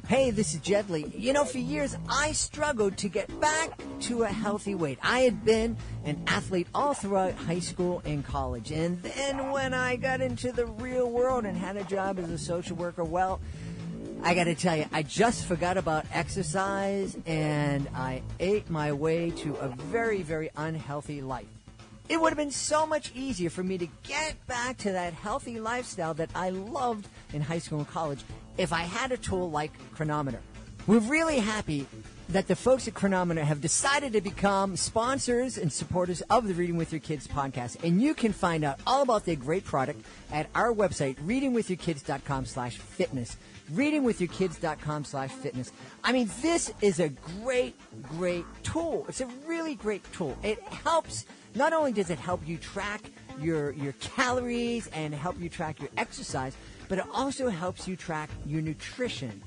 Hey, this is Jedley. You know, for years, I struggled to get back to a healthy weight. I had been an athlete all throughout high school and college. And then when I got into the real world and had a job as a social worker, well, I got to tell you, I just forgot about exercise, and I ate my way to a very, very unhealthy life. It would have been so much easier for me to get back to that healthy lifestyle that I loved in high school and college if I had a tool like Chronometer. We're really happy that the folks at Chronometer have decided to become sponsors and supporters of the Reading With Your Kids podcast. And you can find out all about their great product at our website, readingwithyourkids.com/fitness. readingwithyourkids.com/fitness. I mean, this is a great, great tool. It's a really great tool. It helps. Not only does it help you track your calories and help you track your exercise, but it also helps you track your nutrition.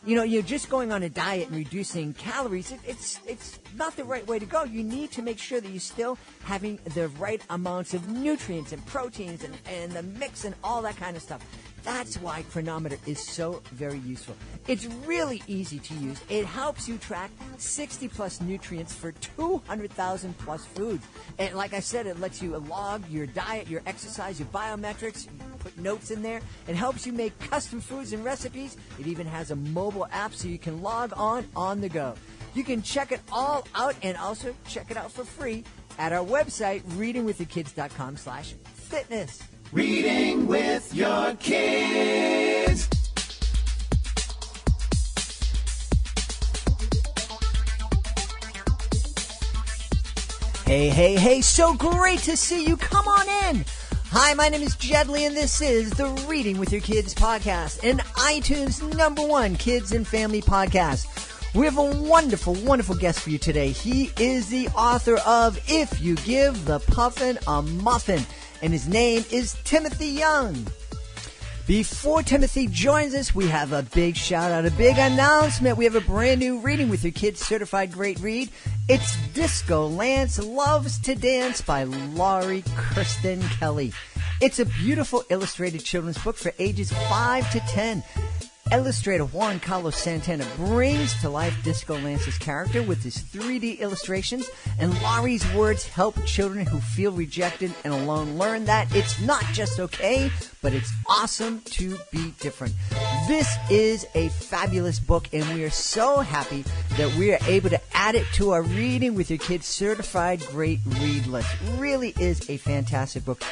You know, you're just going on a diet and reducing calories. It's not the right way to go. You need to make sure that you're still having the right amounts of nutrients and proteins and the mix and all that kind of stuff. That's why Chronometer is so very useful. It's really easy to use. It helps you track 60-plus nutrients for 200,000-plus foods. And like I said, it lets you log your diet, your exercise, your biometrics. You put notes in there. It helps you make custom foods and recipes. It even has a mobile app so you can log on the go. You can check it all out and also check it out for free at our website, readingwithyourkids.com/fitness. Reading with your kids. Hey, so great to see you. Come on in. Hi, my name is Jedley, and this is the Reading with Your Kids podcast, an iTunes #1 kids and family podcast. We have a wonderful, wonderful guest for you today. He is the author of If You Give the Puffin a Muffin, and his name is Timothy Young. Before Timothy joins us, we have a big shout out, a big announcement. We have a brand new Reading with Your Kids certified great read. It's Disco Lance Loves to Dance by Laurie Kristen Kelly. It's a beautiful illustrated children's book for ages 5 to 10. Illustrator Juan Carlos Santana brings to life Disco Lance's character with his 3D illustrations, and Laurie's words help children who feel rejected and alone learn that it's not just okay, but it's awesome to be different. This is a fabulous book, and we are so happy that we are able to add it to our Reading with Your Kids certified great read list. Really is a fantastic book.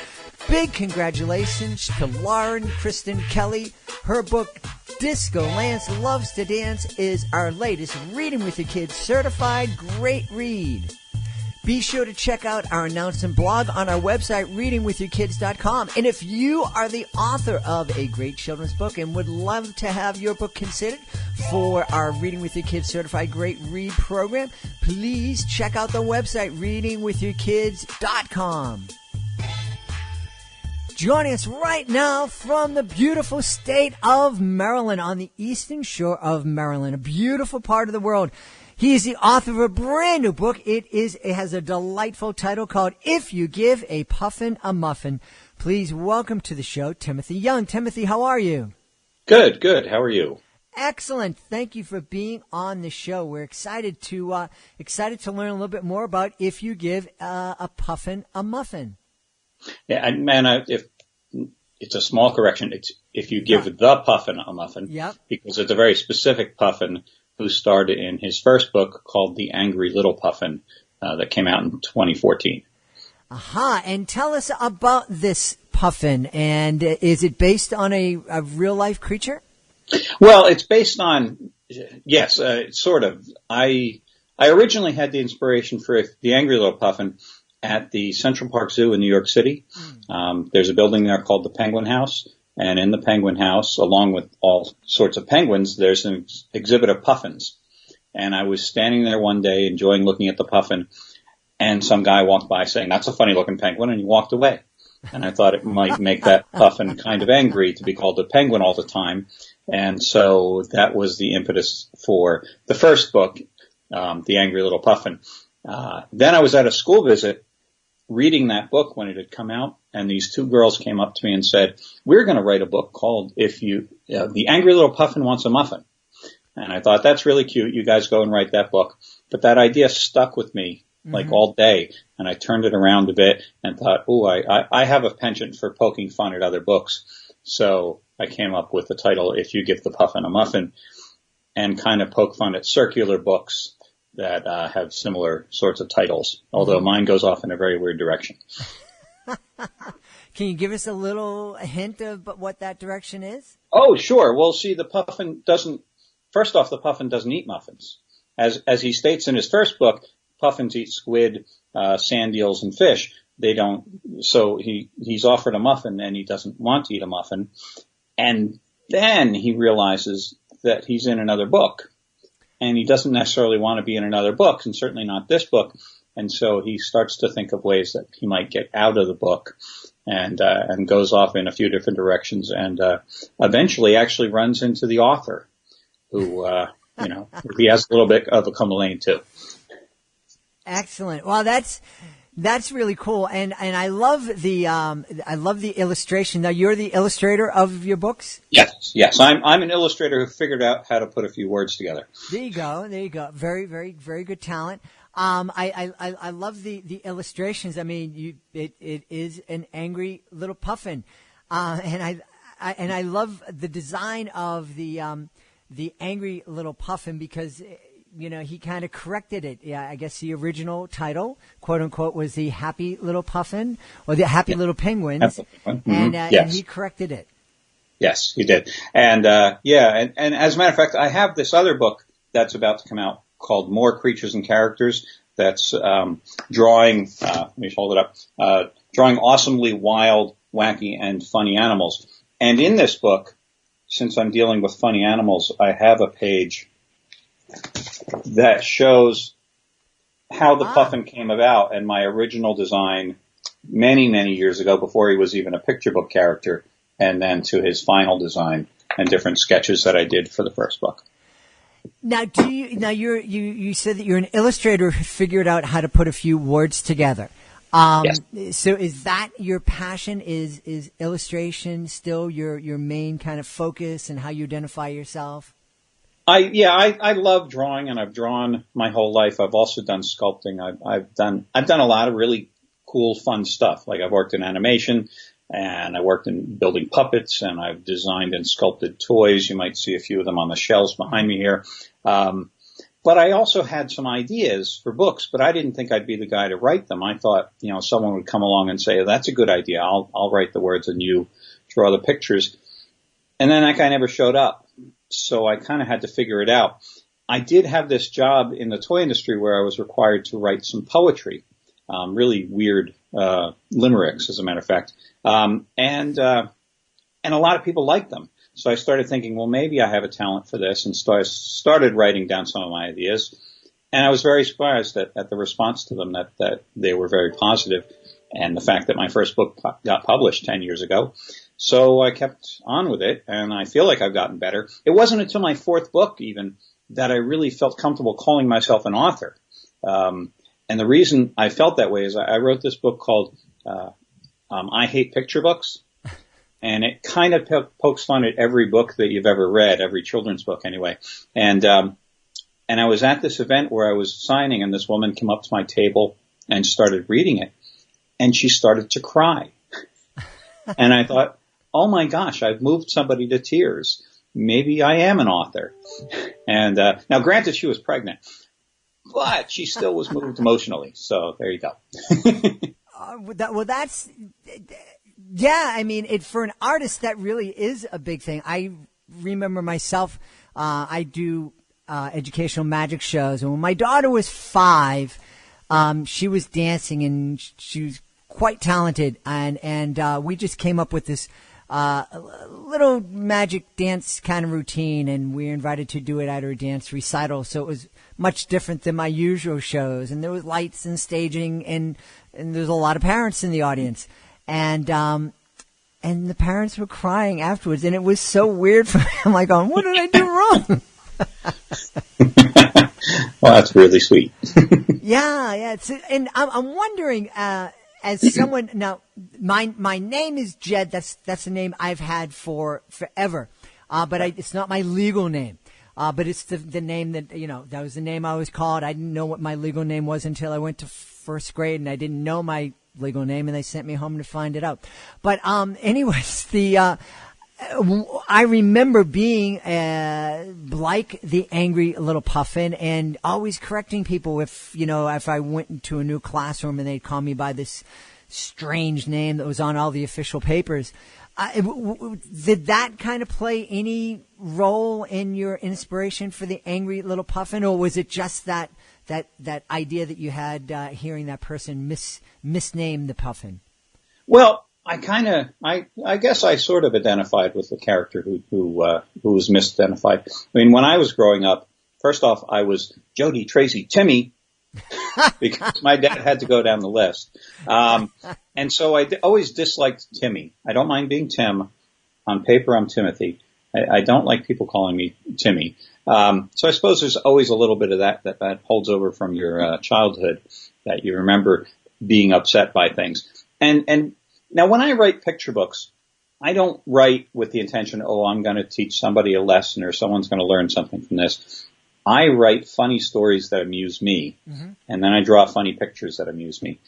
Big congratulations to Lauren Kristen Kelly. Her book, Disco Lance Loves to Dance, is our latest Reading with Your Kids certified great read. Be sure to check out our announcement blog on our website, readingwithyourkids.com. And if you are the author of a great children's book and would love to have your book considered for our Reading with Your Kids certified great read program, please check out the website, readingwithyourkids.com. Joining us right now from the beautiful state of Maryland, on the eastern shore of Maryland, a beautiful part of the world. He is the author of a brand new book. It has a delightful title called If You Give a Puffin a Muffin. Please welcome to the show, Timothy Young. Timothy, how are you? Good. How are you? Excellent. Thank you for being on the show. We're excited to learn a little bit more about If You Give a Puffin a Muffin. Yeah, and man, if it's a small correction, it's if you give the Puffin a muffin, because it's a very specific Puffin who starred in his first book called The Angry Little Puffin that came out in 2014. Aha, and tell us about this Puffin, and is it based on a real-life creature? Well, it's based on, yes, sort of. I originally had the inspiration for The Angry Little Puffin at the Central Park Zoo in New York City. There's a building there called the Penguin House, and in the Penguin House, along with all sorts of penguins, there's an exhibit of puffins. And I was standing there one day enjoying looking at the puffin, and some guy walked by saying, "That's a funny-looking penguin," and he walked away. And I thought it might make that puffin kind of angry to be called a penguin all the time. And so that was the impetus for the first book, The Angry Little Puffin. Then I was at a school visit reading that book when it had come out, and these two girls came up to me and said, "We're going to write a book called The Angry Little Puffin Wants a Muffin." And I thought, that's really cute. You guys go and write that book. But that idea stuck with me like all day. And I turned it around a bit and thought, I have a penchant for poking fun at other books. So I came up with the title, If You Give the Puffin a Muffin, and kind of poke fun at circular books that have similar sorts of titles, although mine goes off in a very weird direction. Can you give us a little hint of what that direction is? Oh, sure. Well, see, the Puffin doesn't eat muffins. As he states in his first book, puffins eat squid, sand eels, and fish. They don't, so he's offered a muffin and he doesn't want to eat a muffin. And then he realizes that he's in another book and he doesn't necessarily want to be in another book, and certainly not this book. And so he starts to think of ways that he might get out of the book and goes off in a few different directions and, eventually actually runs into the author who, he has a little bit of a come lane too. Excellent. Well, that's really cool. And I love the illustration. Now, you're the illustrator of your books? Yes. I'm an illustrator who figured out how to put a few words together. There you go. Very, very, very good talent. I love the illustrations. I mean, it is an angry little puffin. And I love the design of the angry little puffin because, he kind of corrected it. Yeah, I guess the original title, quote unquote, was the Happy Little Puffin or the Happy Little Penguins. And he corrected it. Yes, he did. And as a matter of fact, I have this other book that's about to come out called More Creatures and Characters. That's drawing. Let me hold it up. Drawing awesomely wild, wacky, and funny animals. And in this book, since I'm dealing with funny animals, I have a page that shows how the Puffin came about and my original design many, many years ago before he was even a picture book character, and then to his final design and different sketches that I did for the first book. Now, you said that you're an illustrator who figured out how to put a few words together. Yes. So is that your passion? Is illustration still your main kind of focus and how you identify yourself? I love drawing, and I've drawn my whole life. I've also done sculpting. I've done a lot of really cool, fun stuff. Like I've worked in animation, and I worked in building puppets, and I've designed and sculpted toys. You might see a few of them on the shelves behind me here. But I also had some ideas for books, but I didn't think I'd be the guy to write them. I thought, someone would come along and say, that's a good idea. I'll write the words and you draw the pictures. And then that guy never showed up. So I kind of had to figure it out. I did have this job in the toy industry where I was required to write some poetry, really weird limericks, as a matter of fact. And a lot of people liked them. So I started thinking, well, maybe I have a talent for this, and so I started writing down some of my ideas. And I was very surprised at the response to them, that they were very positive, and the fact that my first book got published 10 years ago. So I kept on with it, and I feel like I've gotten better. It wasn't until my fourth book, even, that I really felt comfortable calling myself an author. And the reason I felt that way is I wrote this book called I Hate Picture Books. And it kind of pokes fun at every book that you've ever read, every children's book anyway. And I was at this event where I was signing, and this woman came up to my table and started reading it. And she started to cry. And I thought, oh my gosh, I've moved somebody to tears. Maybe I am an author. And now granted, she was pregnant, but she still was moved emotionally. So there you go. Yeah, I mean, for an artist, that really is a big thing. I remember myself, I do educational magic shows, and when my daughter was 5, she was dancing, and she was quite talented, and we just came up with this little magic dance kind of routine, and we were invited to do it at her dance recital, so it was much different than my usual shows, and there was lights and staging, and there's a lot of parents in the audience. And the parents were crying afterwards, and it was so weird for me. I'm like, what did I do wrong? Well, that's really sweet. Yeah. And I'm wondering, as someone now, my name is Jed. That's the name I've had for forever. But it's not my legal name. But it's the name that, that was the name I was called. I didn't know what my legal name was until I went to first grade, and I didn't know my legal name, and they sent me home to find it out. But anyways, I remember being like the angry little Puffin and always correcting people if I went into a new classroom and they'd call me by this strange name that was on all the official papers. Did that kind of play any role in your inspiration for the angry little Puffin, or was it just that idea that you had hearing that person misname the Puffin? Well, I guess I sort of identified with the character who was misidentified. I mean, when I was growing up, first off, I was Jody, Tracy, Timmy, because my dad had to go down the list. And so I always disliked Timmy. I don't mind being Tim. On paper, I'm Timothy. I don't like people calling me Timmy. So I suppose there's always a little bit of that holds over from your childhood, that you remember being upset by things. And now, when I write picture books, I don't write with the intention, I'm going to teach somebody a lesson or someone's going to learn something from this. I write funny stories that amuse me, and then I draw funny pictures that amuse me.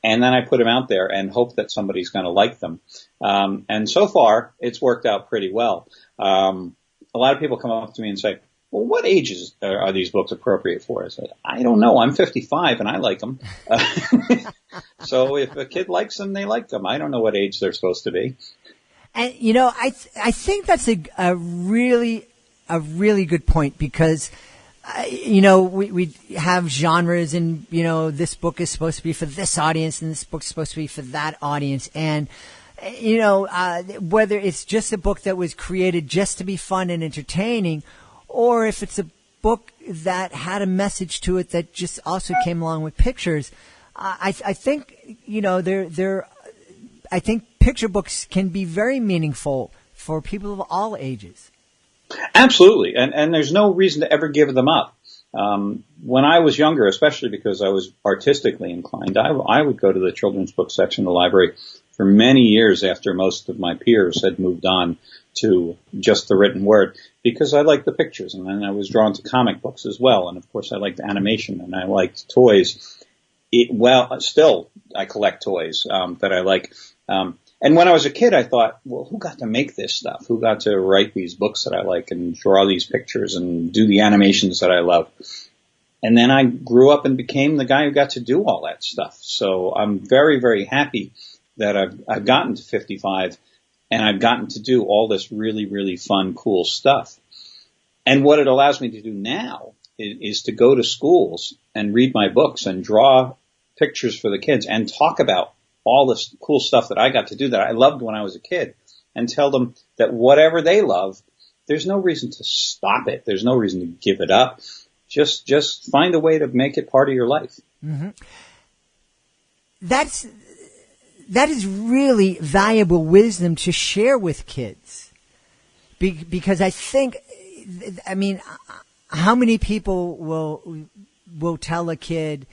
And then I put them out there and hope that somebody's going to like them. And so far, it's worked out pretty well. A lot of people come up to me and say, well, what ages are these books appropriate for? I said, I don't know. I'm 55 and I like them. So if a kid likes them, they like them. I don't know what age they're supposed to be. And, I think that's a really good point, because, we have genres, and, this book is supposed to be for this audience and this book is supposed to be for that audience. And, whether it's just a book that was created just to be fun and entertaining, or if it's a book that had a message to it that just also came along with pictures, I think I think picture books can be very meaningful for people of all ages. Absolutely, and there's no reason to ever give them up. When I was younger, especially because I was artistically inclined, I would go to the children's book section of the library for many years after most of my peers had moved on to just the written word, because I liked the pictures, and then I was drawn to comic books as well, and of course I liked animation, and I liked toys. Still I collect toys that I like. And when I was a kid, I thought, well, who got to make this stuff? Who got to write these books that I like and draw these pictures and do the animations that I love? And then I grew up and became the guy who got to do all that stuff. So I'm very, very happy that I've gotten to 55 and I've gotten to do all this really, really fun, cool stuff. And what it allows me to do now is to go to schools and read my books and draw pictures for the kids and talk about all this cool stuff that I got to do that I loved when I was a kid, and tell them that whatever they love, there's no reason to stop it. There's no reason to give it up. Just find a way to make it part of your life. Mm-hmm. That is really valuable wisdom to share with kids, because I think, how many people will tell a kid,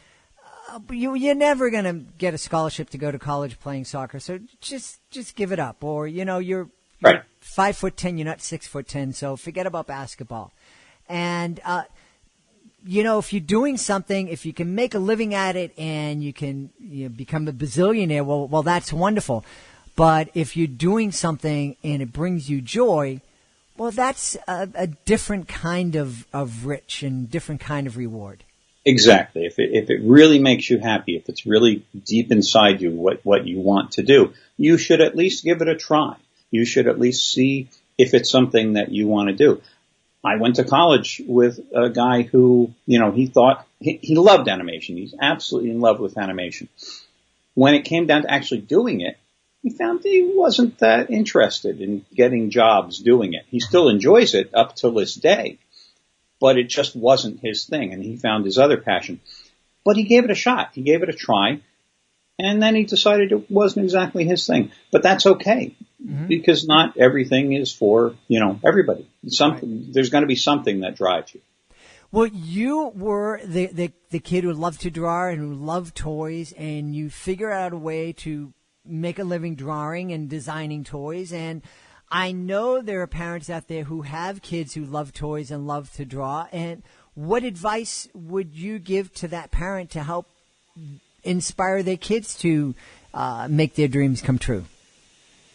you're never going to get a scholarship to go to college playing soccer, so just give it up. Or, you're Right. 5'10", you're not 6'10", so forget about basketball. And, if you're doing something, if you can make a living at it and you can become a bazillionaire, well, that's wonderful. But if you're doing something and it brings you joy, well, that's a different kind of rich and different kind of reward. Exactly. If it really makes you happy, if it's really deep inside you what you want to do, you should at least give it a try. You should at least see if it's something that you want to do. I went to college with a guy who, he thought he loved animation. He's absolutely in love with animation. When it came down to actually doing it, he found that he wasn't that interested in getting jobs doing it. He still enjoys it up till this day, but it just wasn't his thing, and he found his other passion. But he gave it a shot. He gave it a try, and then he decided it wasn't exactly his thing. But that's okay, because not everything is for, everybody. There's going to be something that drives you. Well, you were the kid who loved to draw and who loved toys, and you figure out a way to make a living drawing and designing toys. And I know there are parents out there who have kids who love toys and love to draw. And what advice would you give to that parent to help inspire their kids to make their dreams come true?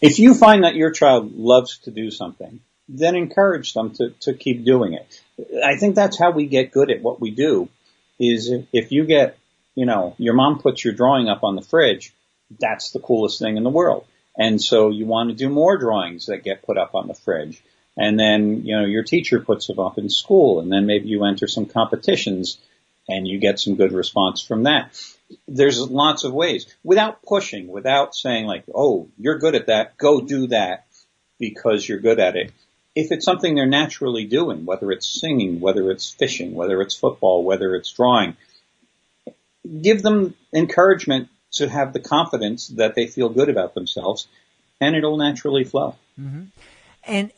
If you find that your child loves to do something, then encourage them to keep doing it. I think that's how we get good at what we do, is if you get, your mom puts your drawing up on the fridge, that's the coolest thing in the world. And so you want to do more drawings that get put up on the fridge. And then, your teacher puts them up in school, and then maybe you enter some competitions and you get some good response from that. There's lots of ways, without pushing, without saying like, oh, you're good at that, go do that because you're good at it. If it's something they're naturally doing, whether it's singing, whether it's fishing, whether it's football, whether it's drawing, give them encouragement to have the confidence that they feel good about themselves, and it'll naturally flow. Mm-hmm.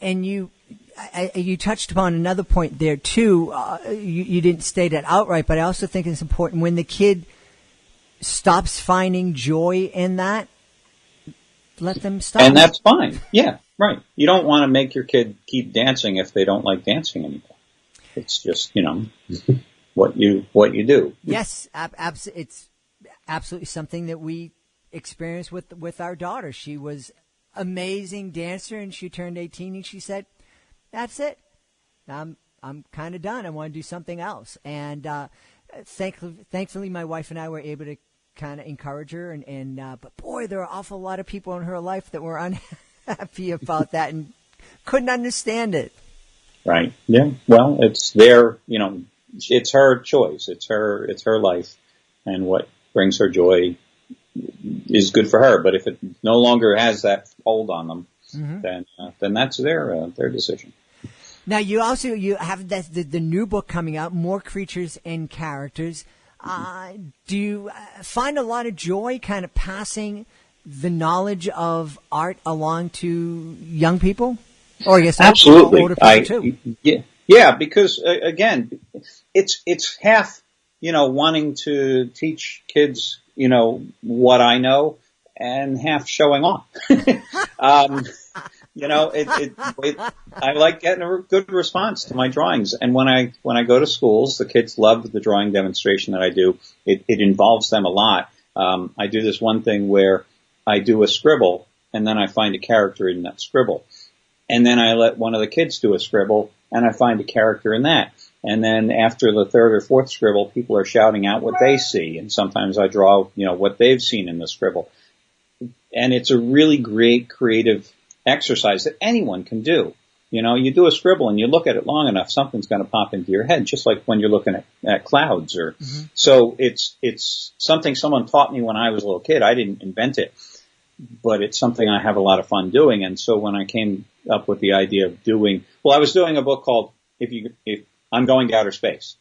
And you touched upon another point there too. You didn't state it outright, but I also think it's important when the kid stops finding joy in that, let them stop. And that's fine. Yeah, right. You don't want to make your kid keep dancing if they don't like dancing anymore. It's just, what you do. Yes, it's absolutely something that we experienced with our daughter. She was amazing dancer, and she turned 18, and she said, "That's it. I'm kind of done. I want to do something else." And thankfully, my wife and I were able to kind of encourage her. But boy, there are an awful lot of people in her life that were unhappy about that and couldn't understand it. Right. Yeah. Well, it's their, it's her choice. It's her life, and what brings her joy is good for her. But if it no longer has that hold on them, mm-hmm. then that's their decision. Now you have the new book coming out, More Creatures and Characters. Do you find a lot of joy kind of passing the knowledge of art along to young people? Or I guess absolutely. Older people too. Yeah, because again, it's half, wanting to teach kids, what I know, and half showing off. I like getting a good response to my drawings. And when I go to schools, the kids love the drawing demonstration that I do. It involves them a lot. I do this one thing where I do a scribble, and then I find a character in that scribble. And then I let one of the kids do a scribble, and I find a character in that. And then after the third or fourth scribble, people are shouting out what they see. And sometimes I draw, what they've seen in the scribble. And it's a really great creative exercise that anyone can do. You do a scribble and you look at it long enough, something's going to pop into your head, just like when you're looking at clouds. Mm-hmm. So it's something someone taught me when I was a little kid. I didn't invent it, but it's something I have a lot of fun doing. And so when I came up with the idea of I was doing a book called If I'm Going to Outer Space,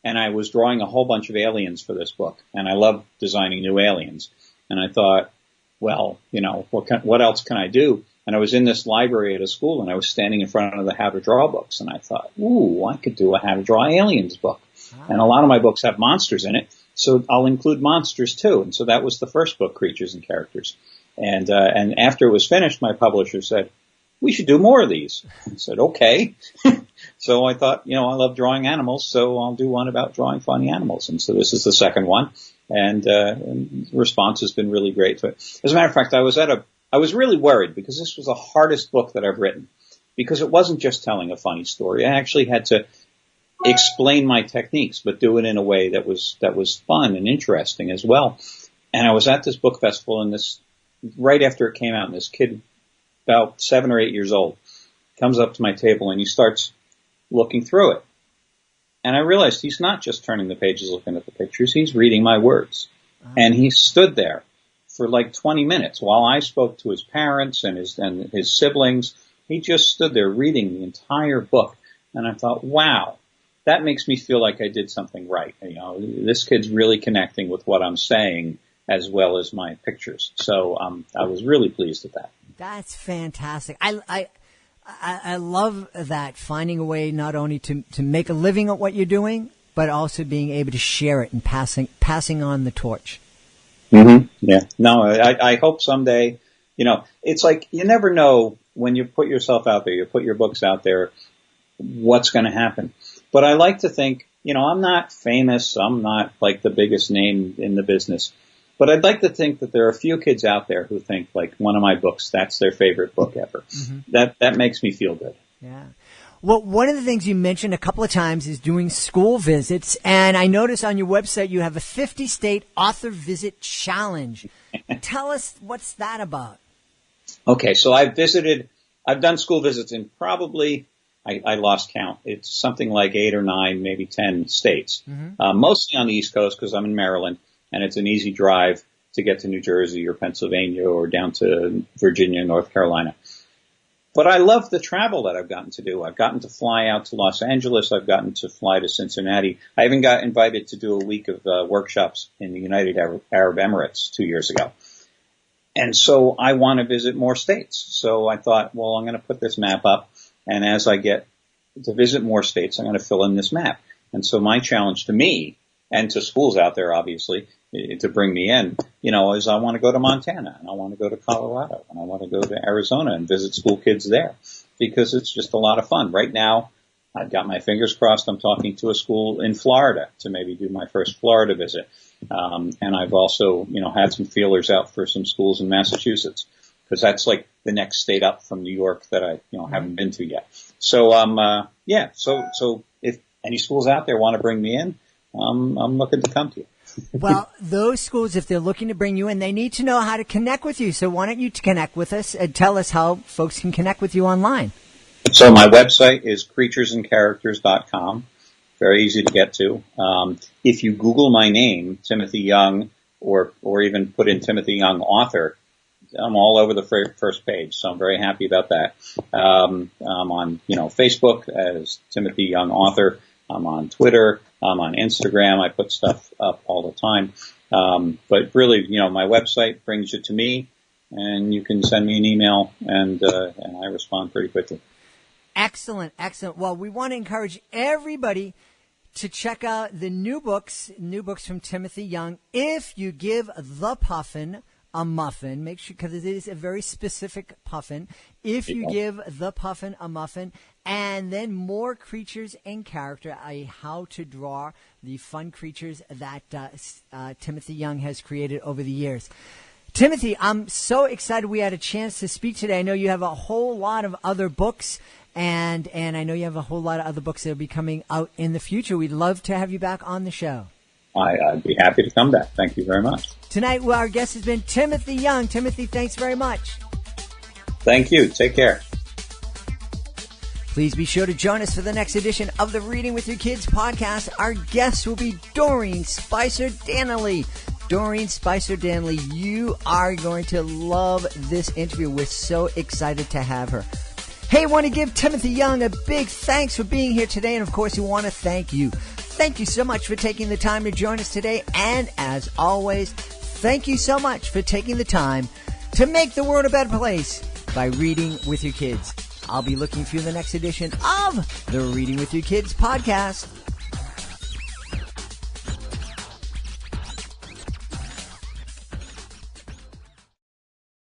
and I was drawing a whole bunch of aliens for this book, and I love designing new aliens. And I thought, well, what else can I do? And I was in this library at a school, and I was standing in front of the How to Draw books, and I thought, ooh, I could do a How to Draw Aliens book. Wow. And a lot of my books have monsters in it, so I'll include monsters too. And so that was the first book, Creatures and Characters. And after it was finished, my publisher said, we should do more of these. I said, okay. So I thought, I love drawing animals, so I'll do one about drawing funny animals. And so this is the second one, and the response has been really great to it. As a matter of fact, I was really worried because this was the hardest book that I've written, because it wasn't just telling a funny story. I actually had to explain my techniques, but do it in a way that was fun and interesting as well. And I was at this book festival, and right after it came out, and this kid, about 7 or 8 years old, comes up to my table and he starts looking through it. And I realized he's not just turning the pages looking at the pictures, he's reading my words. Uh-huh. And he stood there for like 20 minutes while I spoke to his parents and his siblings. He just stood there reading the entire book. And I thought, wow, that makes me feel like I did something right. This kid's really connecting with what I'm saying as well as my pictures. So I was really pleased with that. That's fantastic. I love that, finding a way not only to make a living at what you're doing, but also being able to share it and passing on the torch. Mm-hmm. Yeah. No, I hope someday, it's like you never know when you put yourself out there, you put your books out there, what's going to happen? But I like to think, I'm not famous. I'm not like the biggest name in the business. But I'd like to think that there are a few kids out there who think like one of my books, that's their favorite book ever. Mm-hmm. That makes me feel good. Yeah. Well, one of the things you mentioned a couple of times is doing school visits. And I noticed on your website you have a 50-state author visit challenge. Tell us, what's that about? Okay. So I've done school visits in probably, I lost count. It's something like 8 or 9, maybe 10 states, mostly on the East Coast because I'm in Maryland. And it's an easy drive to get to New Jersey or Pennsylvania or down to Virginia, North Carolina. But I love the travel that I've gotten to do. I've gotten to fly out to Los Angeles. I've gotten to fly to Cincinnati. I even got invited to do a week of workshops in the United Arab Emirates 2 years ago. And so I want to visit more states. So I thought, well, I'm going to put this map up. And as I get to visit more states, I'm going to fill in this map. And so my challenge to me and to schools out there, obviously, to bring me in, is I want to go to Montana and I want to go to Colorado and I want to go to Arizona and visit school kids there because it's just a lot of fun. Right now, I've got my fingers crossed. I'm talking to a school in Florida to maybe do my first Florida visit. And I've also, had some feelers out for some schools in Massachusetts because that's like the next state up from New York that I, haven't been to yet. So, so if any schools out there want to bring me in, I'm looking to come to you. Well, those schools, if they're looking to bring you in, they need to know how to connect with you. So why don't you connect with us and tell us how folks can connect with you online? So my website is creaturesandcharacters.com. Very easy to get to. If you Google my name, Timothy Young, or even put in Timothy Young author, I'm all over the first page. So I'm very happy about that. I'm on, Facebook as Timothy Young author. I'm on Twitter. I'm on Instagram. I put stuff up all the time. But really, my website brings you to me and you can send me an email and I respond pretty quickly. Excellent. Excellent. Well, we want to encourage everybody to check out the new books from Timothy Young. If you give the Puffin a muffin, make sure, because it is a very specific puffin. If you give the Puffin a muffin, and then more creatures and character, how to draw the fun creatures that Timothy Young has created over the years. Timothy, I'm so excited we had a chance to speak today. I know you have a whole lot of other books, and I know you have a whole lot of other books that will be coming out in the future. We'd love to have you back on the show. I'd be happy to come back. Thank you very much. Tonight, our guest has been Timothy Young. Timothy, thanks very much. Thank you. Take care. Please be sure to join us for the next edition of the Reading with Your Kids podcast. Our guest will be Doreen Spicer Danley. Doreen Spicer Danley, you are going to love this interview. We're so excited to have her. Hey, I want to give Timothy Young a big thanks for being here today. And, of course, we want to thank you. Thank you so much for taking the time to join us today. And, as always, thank you so much for taking the time to make the world a better place by reading with your kids. I'll be looking for you in the next edition of the Reading with Your Kids podcast.